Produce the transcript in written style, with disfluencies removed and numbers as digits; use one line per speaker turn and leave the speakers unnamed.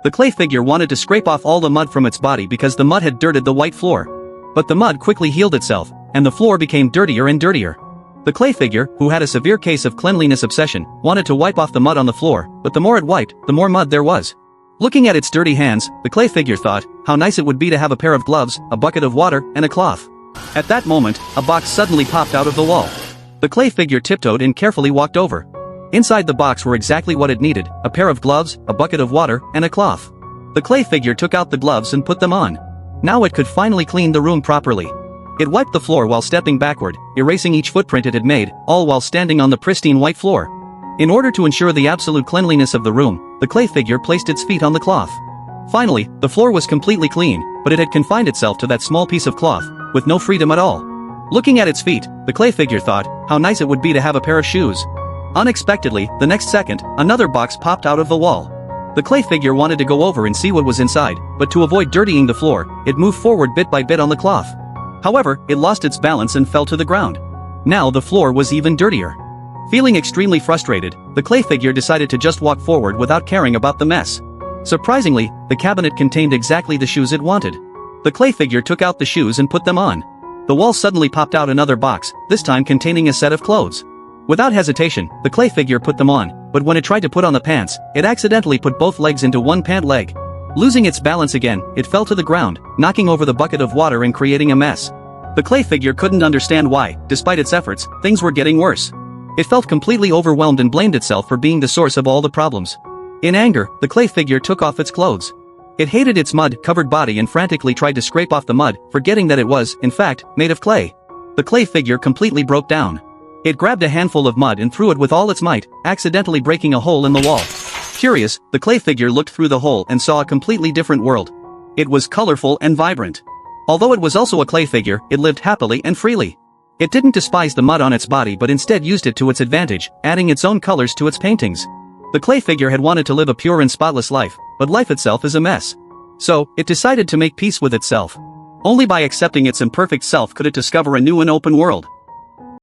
The clay figure wanted to scrape off all the mud from its body because the mud had dirted the white floor. But the mud quickly healed itself, and the floor became dirtier and dirtier. The clay figure, who had a severe case of cleanliness obsession, wanted to wipe off the mud on the floor, but the more it wiped, the more mud there was. Looking at its dirty hands, the clay figure thought, how nice it would be to have a pair of gloves, a bucket of water, and a cloth. At that moment, a box suddenly popped out of the wall. The clay figure tiptoed and carefully walked over. Inside the box were exactly what it needed, a pair of gloves, a bucket of water, and a cloth. The clay figure took out the gloves and put them on. Now it could finally clean the room properly. It wiped the floor while stepping backward, erasing each footprint it had made, all while standing on the pristine white floor. In order to ensure the absolute cleanliness of the room, the clay figure placed its feet on the cloth. Finally, the floor was completely clean, but it had confined itself to that small piece of cloth, with no freedom at all. Looking at its feet, the clay figure thought, how nice it would be to have a pair of shoes. Unexpectedly, the next second, another box popped out of the wall. The clay figure wanted to go over and see what was inside, but to avoid dirtying the floor, it moved forward bit by bit on the cloth. However, it lost its balance and fell to the ground. Now the floor was even dirtier. Feeling extremely frustrated, the clay figure decided to just walk forward without caring about the mess. Surprisingly, the cabinet contained exactly the shoes it wanted. The clay figure took out the shoes and put them on. The wall suddenly popped out another box, this time containing a set of clothes. Without hesitation, the clay figure put them on, but when it tried to put on the pants, it accidentally put both legs into one pant leg. Losing its balance again, it fell to the ground, knocking over the bucket of water and creating a mess. The clay figure couldn't understand why, despite its efforts, things were getting worse. It felt completely overwhelmed and blamed itself for being the source of all the problems. In anger, the clay figure took off its clothes. It hated its mud-covered body and frantically tried to scrape off the mud, forgetting that it was, in fact, made of clay. The clay figure completely broke down. It grabbed a handful of mud and threw it with all its might, accidentally breaking a hole in the wall. Curious, the clay figure looked through the hole and saw a completely different world. It was colorful and vibrant. Although it was also a clay figure, it lived happily and freely. It didn't despise the mud on its body but instead used it to its advantage, adding its own colors to its paintings. The clay figure had wanted to live a pure and spotless life, but life itself is a mess. So, it decided to make peace with itself. Only by accepting its imperfect self could it discover a new and open world.